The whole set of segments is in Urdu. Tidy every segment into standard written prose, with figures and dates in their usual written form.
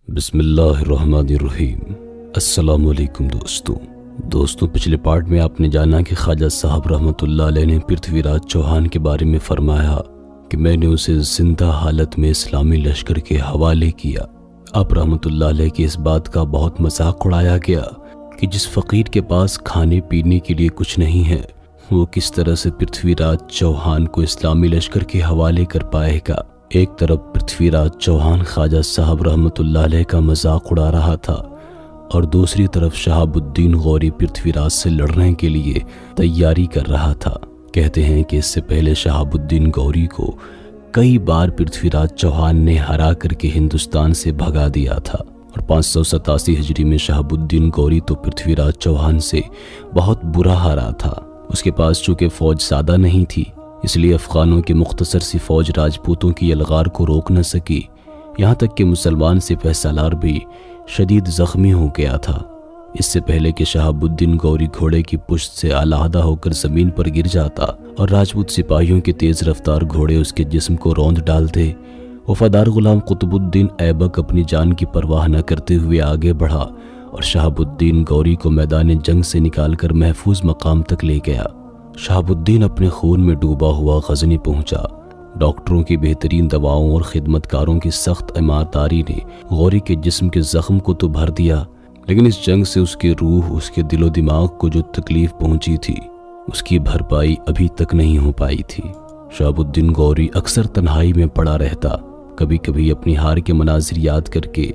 بسم اللہ الرحمن الرحیم۔ السلام علیکم دوستوں پچھلے پارٹ میں آپ نے جانا کہ خواجہ صاحب رحمۃ اللہ علیہ نے پرتھوی راج چوہان کے بارے میں فرمایا کہ میں نے اسے زندہ حالت میں اسلامی لشکر کے حوالے کیا۔ آپ رحمۃ اللہ علیہ کی اس بات کا بہت مذاق اڑایا گیا کہ جس فقیر کے پاس کھانے پینے کے لیے کچھ نہیں ہے وہ کس طرح سے پرتھوی راج چوہان کو اسلامی لشکر کے حوالے کر پائے گا۔ ایک طرف پرتھوی راج چوہان خواجہ صاحب رحمۃ اللہ علیہ کا مذاق اڑا رہا تھا اور دوسری طرف شہاب الدین غوری پرتھوی راج سے لڑنے کے لیے تیاری کر رہا تھا۔ کہتے ہیں کہ اس سے پہلے شہاب الدین غوری کو کئی بار پرتھوی راج چوہان نے ہرا کر کے ہندوستان سے بھگا دیا تھا، اور 587 ہجری میں شہاب الدین غوری تو پرتھوی راج چوہان سے بہت برا ہارا تھا۔ اس کے پاس چونکہ فوج سادہ نہیں تھی، اس لیے افغانوں کی مختصر سی فوج راجپوتوں کی یلغار کو روک نہ سکی، یہاں تک کہ مسلمان سپہ سالار بھی شدید زخمی ہو گیا تھا۔ اس سے پہلے کہ شہاب الدین غوری گھوڑے کی پشت سے علیحدہ ہو کر زمین پر گر جاتا اور راجپوت سپاہیوں کے تیز رفتار گھوڑے اس کے جسم کو روند ڈالتے، وفادار غلام قطب الدین ایبک اپنی جان کی پرواہ نہ کرتے ہوئے آگے بڑھا اور شہاب الدین غوری کو میدان جنگ سے نکال کر محفوظ مقام تک لے گیا۔ شہاب الدین اپنے خون میں ڈوبا ہوا غزنی پہنچا۔ ڈاکٹروں کی بہترین دواؤں اور خدمتکاروں کی سخت عمارتاری نے غوری کے جسم کے زخم کو تو بھر دیا، لیکن اس جنگ سے اس کی روح، اس کے دل و دماغ کو جو تکلیف پہنچی تھی اس کی بھرپائی ابھی تک نہیں ہو پائی تھی۔ شہاب الدین غوری اکثر تنہائی میں پڑا رہتا، کبھی کبھی اپنی ہار کے مناظر یاد کر کے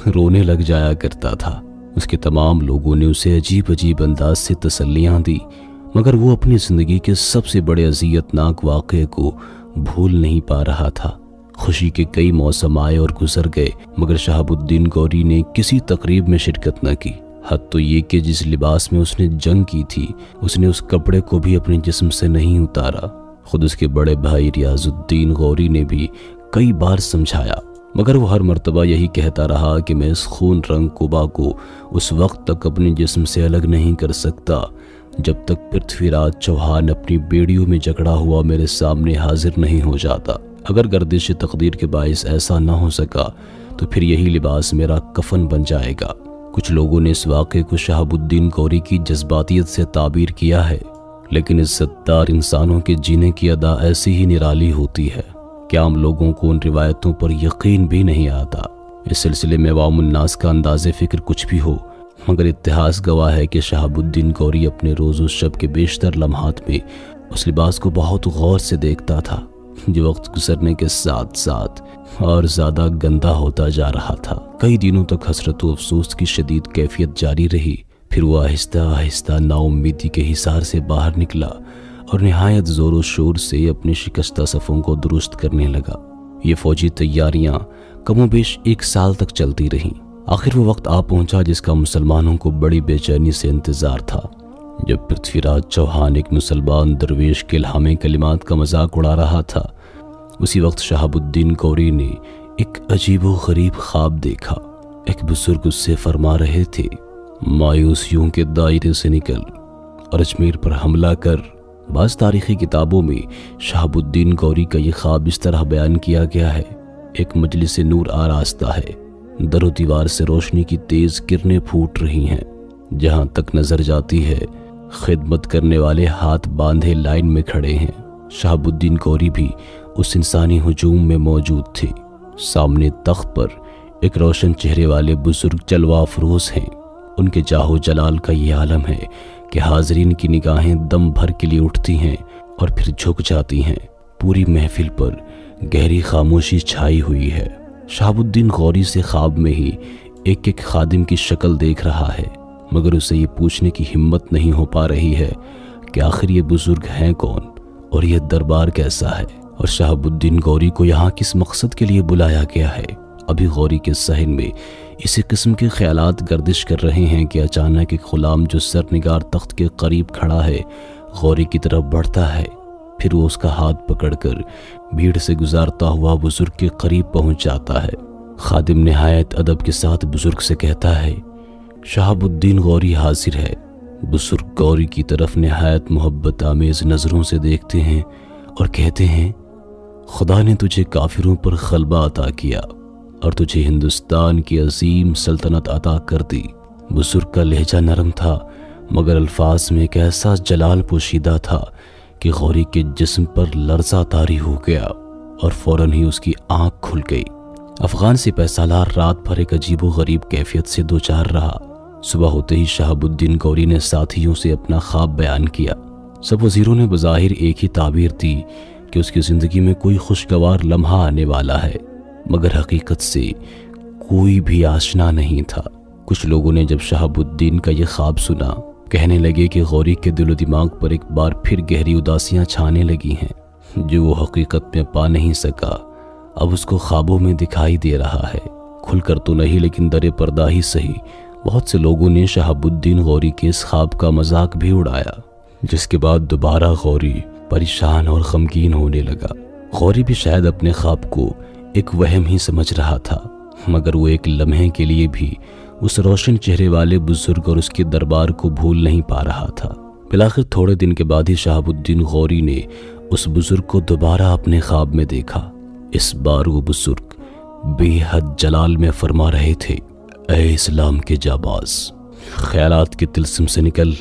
رونے لگ جایا کرتا تھا۔ اس کے تمام لوگوں نے اسے عجیب انداز سے تسلیاں دی، مگر وہ اپنی زندگی کے سب سے بڑے اذیت ناک واقعے کو بھول نہیں پا رہا تھا۔ خوشی کے کئی موسم آئے اور گزر گئے، مگر شہاب الدین غوری نے کسی تقریب میں شرکت نہ کی۔ حد تو یہ کہ جس لباس میں اس نے جنگ کی تھی اس نے اس کپڑے کو بھی اپنے جسم سے نہیں اتارا۔ خود اس کے بڑے بھائی ریاض الدین غوری نے بھی کئی بار سمجھایا، مگر وہ ہر مرتبہ یہی کہتا رہا کہ میں اس خون رنگ قبا کو اس وقت تک اپنے جسم سے الگ نہیں کر سکتا جب تک پرتھوی راج چوہان اپنی بیڑیوں میں جکڑا ہوا میرے سامنے حاضر نہیں ہو جاتا۔ اگر گردش تقدیر کے باعث ایسا نہ ہو سکا تو پھر یہی لباس میرا کفن بن جائے گا۔ کچھ لوگوں نے اس واقعے کو شہاب الدین غوری کی جذباتیت سے تعبیر کیا ہے، لیکن عزت دار انسانوں کے جینے کی ادا ایسی ہی نرالی ہوتی ہے کہ عام لوگوں کو ان روایتوں پر یقین بھی نہیں آتا۔ اس سلسلے میں عوام الناس کا انداز فکر کچھ بھی ہو، مگر اتہاس گواہ ہے کہ شہاب الدین غوری اپنے روز و شب کے بیشتر لمحات میں اس لباس کو بہت غور سے دیکھتا تھا، جو وقت گزرنے کے ساتھ ساتھ اور زیادہ گندا ہوتا جا رہا تھا۔ کئی دنوں تک حسرت و افسوس کی شدید کیفیت جاری رہی، پھر وہ آہستہ آہستہ نا امیدی کے حصار سے باہر نکلا اور نہایت زور و شور سے اپنی شکستہ صفوں کو درست کرنے لگا۔ یہ فوجی تیاریاں کم و بیش 1 سال تک چلتی رہیں۔ آخر وہ وقت آ پہنچا جس کا مسلمانوں کو بڑی بے چینی سے انتظار تھا، جب پرتھوی راج چوہان ایک مسلمان درویش کے الہام کلمات کا مذاق اڑا رہا تھا۔ اسی وقت شہاب الدین غوری نے ایک عجیب و غریب خواب دیکھا۔ ایک بزرگ اس سے فرما رہے تھے، مایوسیوں کے دائرے سے نکل اور اجمیر پر حملہ کر۔ بعض تاریخی کتابوں میں شہاب الدین غوری کا یہ خواب اس طرح بیان کیا گیا ہے: ایک مجلس نور آراستہ ہے، در و دیوار سے روشنی کی تیز کرنیں پھوٹ رہی ہیں، جہاں تک نظر جاتی ہے خدمت کرنے والے ہاتھ باندھے لائن میں کھڑے ہیں۔ شہاب الدین غوری بھی اس انسانی ہجوم میں موجود تھے۔ سامنے تخت پر ایک روشن چہرے والے بزرگ جلوہ افروز ہیں۔ ان کے جاہ و جلال کا یہ عالم ہے کہ حاضرین کی نگاہیں دم بھر کے لیے اٹھتی ہیں اور پھر جھک جاتی ہیں۔ پوری محفل پر گہری خاموشی چھائی ہوئی ہے۔ شہاب الدین غوری سے خواب میں ہی ایک ایک خادم کی شکل دیکھ رہا ہے، مگر اسے یہ پوچھنے کی ہمت نہیں ہو پا رہی ہے کہ آخر یہ بزرگ ہیں کون اور یہ دربار کیسا ہے، اور شہاب الدین غوری کو یہاں کس مقصد کے لیے بلایا گیا ہے۔ ابھی غوری کے ذہن میں اسی قسم کے خیالات گردش کر رہے ہیں کہ اچانک ایک غلام جو سرنگار تخت کے قریب کھڑا ہے غوری کی طرف بڑھتا ہے، پھر وہ اس کا ہاتھ پکڑ کر بھیڑ سے گزارتا ہوا بزرگ کے قریب پہنچ جاتا ہے۔ خادم نہایت ادب کے ساتھ بزرگ سے کہتا ہے، شہاب الدین غوری حاضر ہے۔ بزرگ غوری کی طرف نہایت محبت آمیز نظروں سے دیکھتے ہیں اور کہتے ہیں، خدا نے تجھے کافروں پر غلبہ عطا کیا، اور تجھے ہندوستان کی عظیم سلطنت عطا کر دی۔ بزرگ کا لہجہ نرم تھا مگر الفاظ میں ایک ایسا جلال پوشیدہ تھا کہ غوری کے جسم پر لرزہ طاری ہو گیا اور فوراً ہی اس کی آنکھ کھل گئی۔ افغان سپہ سالار رات بھر ایک عجیب و غریب کیفیت سے دوچار رہا۔ صبح ہوتے ہی شہاب الدین غوری نے ساتھیوں سے اپنا خواب بیان کیا۔ سب وزیروں نے بظاہر ایک ہی تعبیر دی کہ اس کی زندگی میں کوئی خوشگوار لمحہ آنے والا ہے، مگر حقیقت سے کوئی بھی آشنا نہیں تھا۔ کچھ لوگوں نے جب شہاب الدین کا یہ خواب سنا کہنے لگے کہ غوری کے دل و دماغ پر ایک بار پھر گہری اداسیاں چھانے لگی ہیں جو وہ حقیقت میں پا نہیں سکا، اب اس کو خوابوں میں دکھائی دے رہا ہے۔ کھل کر تو نہیں لیکن در پردہ ہی صحیح بہت سے لوگوں نے شہاب الدین غوری کے اس خواب کا مذاق بھی اڑایا، جس کے بعد دوبارہ غوری پریشان اور غمگین ہونے لگا۔ غوری بھی شاید اپنے خواب کو ایک وہم ہی سمجھ رہا تھا، مگر وہ ایک لمحے کے لیے بھی اس روشن چہرے والے بزرگ اور اس کے دربار کو بھول نہیں پا رہا تھا۔ بالآخر تھوڑے دن کے بعد ہی شہاب الدین غوری نے اس بزرگ کو دوبارہ اپنے خواب میں دیکھا۔ اس بار وہ بزرگ بے حد جلال میں فرما رہے تھے، اے اسلام کے جاباز، خیالات کے طلسم سے نکل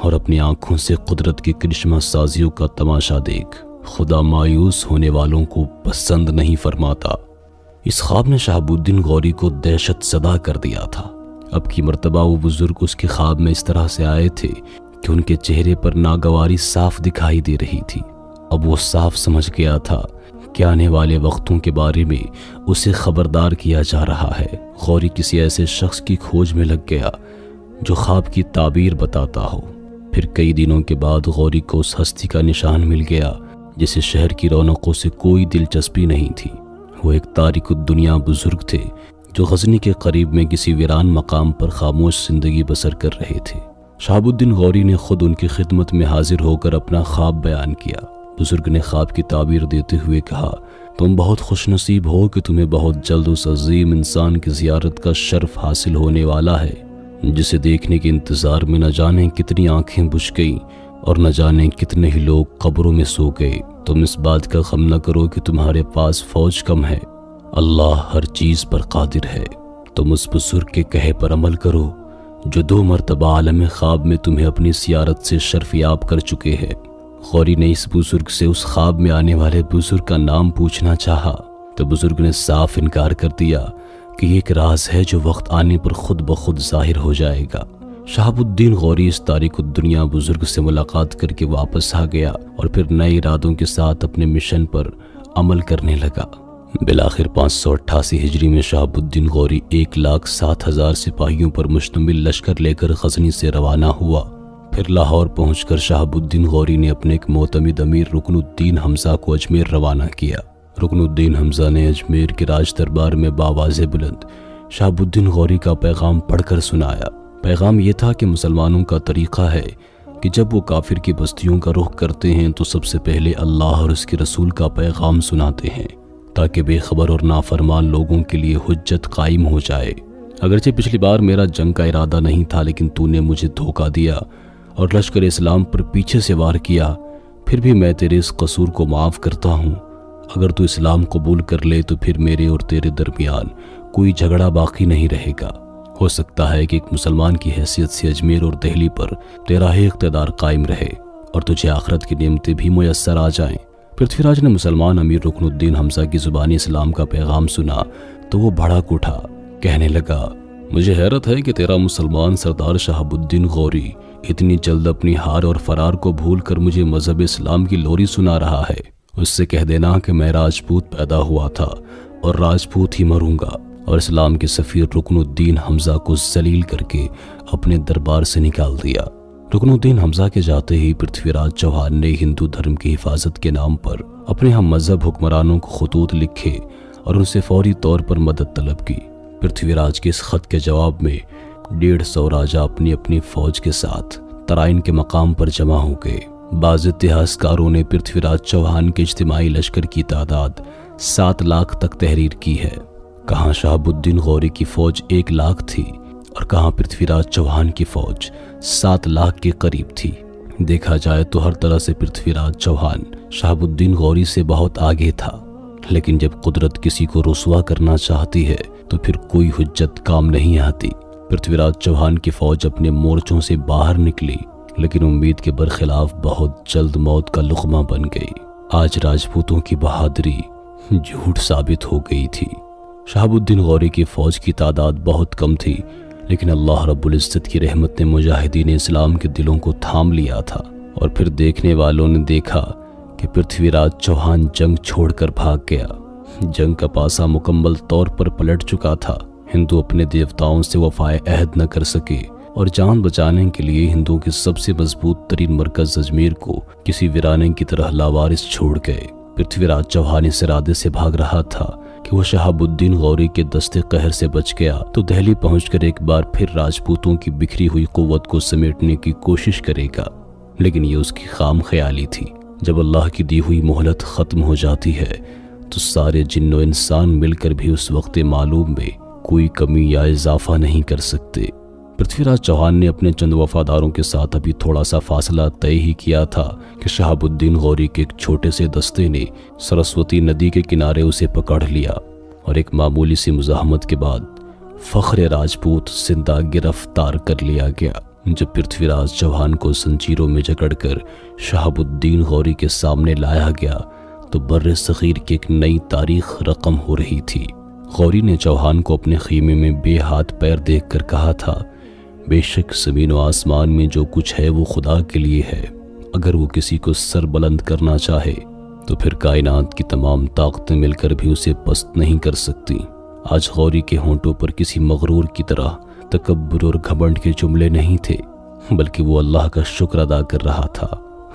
اور اپنی آنکھوں سے قدرت کی کرشمہ سازیوں کا تماشا دیکھ۔ خدا مایوس ہونے والوں کو پسند نہیں فرماتا۔ اس خواب نے شہاب الدین غوری کو دہشت زدہ کر دیا تھا۔ اب کی مرتبہ وہ بزرگ اس کے خواب میں اس طرح سے آئے تھے کہ ان کے چہرے پر ناگواری صاف دکھائی دے رہی تھی۔ اب وہ صاف سمجھ گیا تھا کہ آنے والے وقتوں کے بارے میں اسے خبردار کیا جا رہا ہے۔ غوری کسی ایسے شخص کی کھوج میں لگ گیا جو خواب کی تعبیر بتاتا ہو۔ پھر کئی دنوں کے بعد غوری کو اس ہستی کا نشان مل گیا جسے شہر کی رونقوں سے کوئی دلچسپی نہیں تھی۔ وہ ایک تارک الدنیا بزرگ تھے جو غزنی کے قریب میں کسی ویران مقام پر خاموش زندگی بسر کر رہے تھے۔ شہاب الدین غوری نے خود ان کی خدمت میں حاضر ہو کر اپنا خواب بیان کیا۔ بزرگ نے خواب کی تعبیر دیتے ہوئے کہا، تم بہت خوش نصیب ہو کہ تمہیں بہت جلد اس عظیم انسان کی زیارت کا شرف حاصل ہونے والا ہے جسے دیکھنے کے انتظار میں نہ جانے کتنی آنکھیں بجھ گئیں اور نہ جانے کتنے ہی لوگ قبروں میں سو گئے۔ تم اس بات کا غم نہ کرو کہ تمہارے پاس فوج کم ہے، اللہ ہر چیز پر قادر ہے۔ تم اس بزرگ کے کہے پر عمل کرو جو 2 مرتبہ عالم خواب میں تمہیں اپنی زیارت سے شرف یاب کر چکے ہیں۔ غوری نے اس بزرگ سے اس خواب میں آنے والے بزرگ کا نام پوچھنا چاہا تو بزرگ نے صاف انکار کر دیا کہ یہ ایک راز ہے جو وقت آنے پر خود بخود ظاہر ہو جائے گا۔ شہاب الدین غوری اس تاریک الدنیا بزرگ سے ملاقات کر کے واپس آ گیا اور پھر نئے ارادوں کے ساتھ اپنے مشن پر عمل کرنے لگا۔ بالآخر 588 ہجری میں شہاب الدین غوری 1,07,000 سپاہیوں پر مشتمل لشکر لے کر غزنی سے روانہ ہوا۔ پھر لاہور پہنچ کر شہاب الدین غوری نے اپنے ایک معتمد امیر رکن الدین حمزہ کو اجمیر روانہ کیا۔ رکن الدین حمزہ نے اجمیر کے راج دربار میں بآواز بلند شہاب الدین غوری کا پیغام پڑھ کر سنایا۔ پیغام یہ تھا کہ مسلمانوں کا طریقہ ہے کہ جب وہ کافر کی بستیوں کا رخ کرتے ہیں تو سب سے پہلے اللہ اور اس کے رسول کا پیغام سناتے ہیں تاکہ بے خبر اور نافرمان لوگوں کے لیے حجت قائم ہو جائے۔ اگرچہ پچھلی بار میرا جنگ کا ارادہ نہیں تھا لیکن تو نے مجھے دھوکہ دیا اور لشکر اسلام پر پیچھے سے وار کیا، پھر بھی میں تیرے اس قصور کو معاف کرتا ہوں۔ اگر تو اسلام قبول کر لے تو پھر میرے اور تیرے درمیان کوئی جھگڑا باقی نہیں رہے گا۔ ہو سکتا ہے کہ ایک مسلمان کی حیثیت سے اجمیر اور دہلی پر تیرا ہی اقتدار قائم رہے اور تجھے آخرت کی نعمتیں بھی میسر آ جائیں۔ پرتھوی راج نے مسلمان امیر رکن الدین حمزہ کی زبانی اسلام کا پیغام سنا تو وہ بھڑک اٹھا، کہنے لگا، مجھے حیرت ہے کہ تیرا مسلمان سردار شہاب الدین غوری اتنی جلد اپنی ہار اور فرار کو بھول کر مجھے مذہب اسلام کی لوری سنا رہا ہے۔ اس سے کہہ دینا کہ میں راجپوت پیدا ہوا تھا اور راجپوت ہی مروں گا، اور اسلام کے سفیر رکن الدین حمزہ کو ذلیل کر کے اپنے دربار سے نکال دیا۔ رکن الدین حمزہ کے جاتے ہی پرتھوی راج چوہان نے ہندو دھرم کی حفاظت کے نام پر اپنے ہم مذہب حکمرانوں کو خطوط لکھے اور ان سے فوری طور پر مدد طلب کی۔ پرتھوی راج کے اس خط کے جواب میں 150 راجہ اپنی اپنی فوج کے ساتھ ترائن کے مقام پر جمع ہو گئے۔ بعض اتہاسکاروں نے پرتھوی راج چوہان کے اجتماعی لشکر کی تعداد 7 لاکھ تک تحریر کی ہے۔ کہاں شہاب الدین غوری کی فوج 1 لاکھ تھی اور کہاں پرتھوی راج چوہان کی فوج 7 لاکھ کے قریب تھی۔ دیکھا جائے تو ہر طرح سے پرتھوی راج چوہان شہاب الدین غوری سے بہت آگے تھا۔ لیکن جب قدرت کسی کو رسوا کرنا چاہتی ہے تو پھر کوئی حجت کام نہیں آتی۔ پرتھوی راج چوہان کی فوج اپنے مورچوں سے باہر نکلی، لیکن امید کے برخلاف بہت جلد موت کا لقمہ بن گئی۔ آج راجپوتوں کی بہادری جھوٹ ثابت ہو گئی تھی۔ شہاب الدین غوری کی فوج کی تعداد بہت کم تھی، لیکن اللہ رب العزت کی رحمت نے مجاہدین اسلام کے دلوں کو تھام لیا تھا، اور پھر دیکھنے والوں نے دیکھا کہ پرتھوی راج چوہان جنگ چھوڑ کر بھاگ گیا۔ جنگ کا پاسا مکمل طور پر پلٹ چکا تھا۔ ہندو اپنے دیوتاؤں سے وفائے عہد نہ کر سکے، اور جان بچانے کے لیے ہندوؤں کے سب سے مضبوط ترین مرکز اجمیر کو کسی ویرانے کی طرح لاوارث چھوڑ گئے۔ پرتھوی راج چوہان اس ارادے سے بھاگ رہا تھا کہ وہ شہاب الدین غوری کے دستے قہر سے بچ گیا تو دہلی پہنچ کر ایک بار پھر راجپوتوں کی بکھری ہوئی قوت کو سمیٹنے کی کوشش کرے گا، لیکن یہ اس کی خام خیالی تھی۔ جب اللہ کی دی ہوئی مہلت ختم ہو جاتی ہے تو سارے جن و انسان مل کر بھی اس وقت معلوم میں کوئی کمی یا اضافہ نہیں کر سکتے۔ پرتھوی راج چوہان نے اپنے چند وفاداروں کے ساتھ ابھی تھوڑا سا فاصلہ طے ہی کیا تھا کہ شہاب الدین غوری کے ایک چھوٹے سے دستے نے سرسوتی ندی کے کنارے اسے پکڑ لیا، اور ایک معمولی سی مزاحمت کے بعد فخر راجپوت زندہ گرفتار کر لیا گیا۔ جب پرتھوی راج چوہان کو زنجیروں میں جکڑ کر شہاب الدین غوری کے سامنے لایا گیا تو بر صغیر کی ایک نئی تاریخ رقم ہو رہی تھی۔ غوری نے چوہان کو اپنے خیمے میں بے ہاتھ پیر دیکھ کر کہا تھا، بے شک زمین و آسمان میں جو کچھ ہے وہ خدا کے لیے ہے، اگر وہ کسی کو سر بلند کرنا چاہے تو پھر کائنات کی تمام طاقتیں مل کر بھی اسے پست نہیں کر سکتی۔ آج غوری کے ہونٹوں پر کسی مغرور کی طرح تکبر اور گھمنڈ کے جملے نہیں تھے، بلکہ وہ اللہ کا شکر ادا کر رہا تھا۔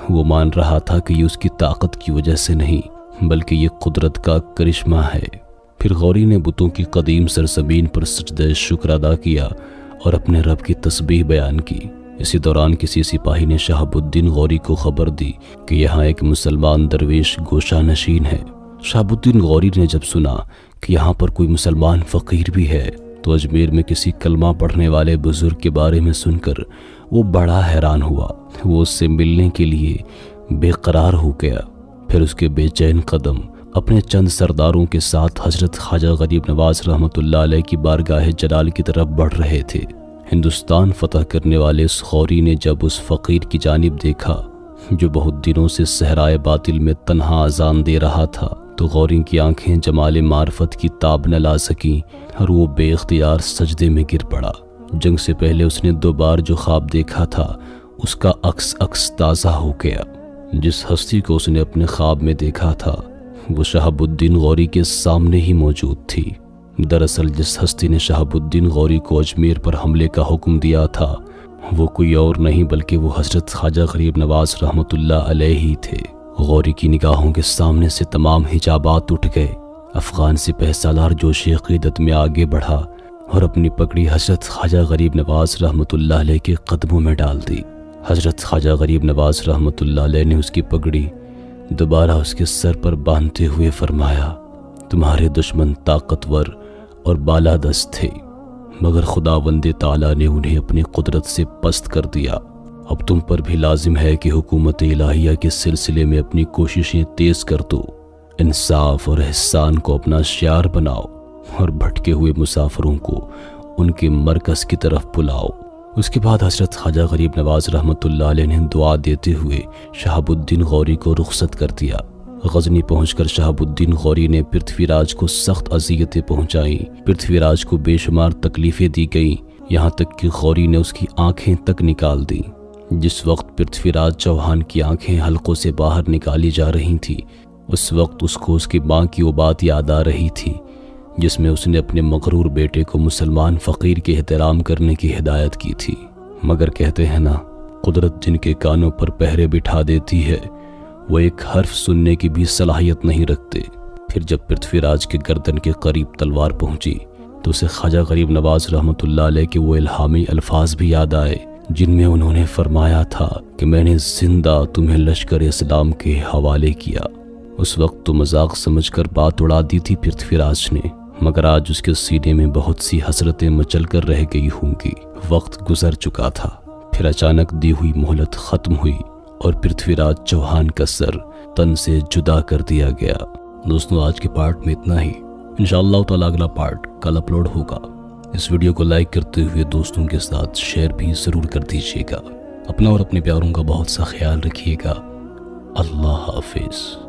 وہ مان رہا تھا کہ یہ اس کی طاقت کی وجہ سے نہیں، بلکہ یہ قدرت کا کرشمہ ہے۔ پھر غوری نے بتوں کی قدیم سرزمین پر سجدہ شکر ادا کیا اور اپنے رب کی تسبیح بیان کی۔ اسی دوران کسی سپاہی نے شہاب الدین غوری کو خبر دی کہ یہاں ایک مسلمان درویش گوشہ نشین ہے۔ شہاب الدین غوری نے جب سنا کہ یہاں پر کوئی مسلمان فقیر بھی ہے تو اجمیر میں کسی کلمہ پڑھنے والے بزرگ کے بارے میں سن کر وہ بڑا حیران ہوا۔ وہ اس سے ملنے کے لیے بے قرار ہو گیا۔ پھر اس کے بے چین قدم اپنے چند سرداروں کے ساتھ حضرت خواجہ غریب نواز رحمۃ اللہ علیہ کی بارگاہ جلال کی طرف بڑھ رہے تھے۔ ہندوستان فتح کرنے والے اس غوری نے جب اس فقیر کی جانب دیکھا جو بہت دنوں سے صحرائے باطل میں تنہا اذان دے رہا تھا تو غوری کی آنکھیں جمال معرفت کی تاب نہ لا سکیں اور وہ بے اختیار سجدے میں گر پڑا۔ جنگ سے پہلے اس نے 2 بار جو خواب دیکھا تھا اس کا عکس تازہ ہو گیا۔ جس ہستی کو اس نے اپنے خواب میں دیکھا تھا وہ شہاب الدین غوری کے سامنے ہی موجود تھی۔ دراصل جس ہستی نے شہاب الدین غوری کو اجمیر پر حملے کا حکم دیا تھا وہ کوئی اور نہیں بلکہ وہ حضرت خواجہ غریب نواز رحمۃ اللہ علیہ ہی تھے۔ غوری کی نگاہوں کے سامنے سے تمام حجابات اٹھ گئے۔ افغان سپہ سالار جوش عقیدت میں آگے بڑھا اور اپنی پگڑی حضرت خواجہ غریب نواز رحمۃ اللہ علیہ کے قدموں میں ڈال دی۔ حضرت خواجہ غریب نواز رحمۃ اللہ علیہ نے اس کی پگڑی دوبارہ اس کے سر پر باندھتے ہوئے فرمایا، تمہارے دشمن طاقتور اور بالادست تھے مگر خداوند تعالیٰ نے انہیں اپنی قدرت سے پست کر دیا۔ اب تم پر بھی لازم ہے کہ حکومت الہیہ کے سلسلے میں اپنی کوششیں تیز کر دو، انصاف اور احسان کو اپنا شعار بناؤ اور بھٹکے ہوئے مسافروں کو ان کے مرکز کی طرف بلاؤ۔ اس کے بعد حضرت خواجہ غریب نواز رحمۃ اللہ علیہ نے دعا دیتے ہوئے شہاب الدین غوری کو رخصت کر دیا۔ غزنی پہنچ کر شہاب الدین غوری نے پرتھوی راج کو سخت اذیتیں پہنچائیں۔ پرتھوی راج کو بے شمار تکلیفیں دی گئیں، یہاں تک کہ غوری نے اس کی آنکھیں تک نکال دیں۔ جس وقت پرتھوی راج چوہان کی آنکھیں حلقوں سے باہر نکالی جا رہی تھیں اس وقت اس کو اس کی ماں کی وہ بات یاد آ رہی تھی جس میں اس نے اپنے مغرور بیٹے کو مسلمان فقیر کے احترام کرنے کی ہدایت کی تھی۔ مگر کہتے ہیں نا، قدرت جن کے کانوں پر پہرے بٹھا دیتی ہے وہ ایک حرف سننے کی بھی صلاحیت نہیں رکھتے۔ پھر جب پرتھوی راج کے گردن کے قریب تلوار پہنچی تو اسے خواجہ غریب نواز رحمۃ اللہ علیہ کے وہ الہامی الفاظ بھی یاد آئے جن میں انہوں نے فرمایا تھا کہ میں نے زندہ تمہیں لشکر اسلام کے حوالے کیا۔ اس وقت تو مذاق سمجھ کر بات اڑا دی تھی پرتھوی راج نے، مگر آج اس کے سینے میں بہت سی حسرتیں مچل کر رہ گئی ہوں گی۔ وقت گزر چکا تھا، پھر اچانک دی ہوئی مہلت ختم ہوئی اور پرتھوی راج چوہان کا سر تن سے جدا کر دیا گیا۔ دوستوں آج کے پارٹ میں اتنا ہی، انشاءاللہ تعالی اگلا پارٹ کل اپلوڈ ہوگا۔ اس ویڈیو کو لائک کرتے ہوئے دوستوں کے ساتھ شیئر بھی ضرور کر دیجیے گا۔ اپنا اور اپنے پیاروں کا بہت سا خیال رکھیے گا۔ اللہ حافظ۔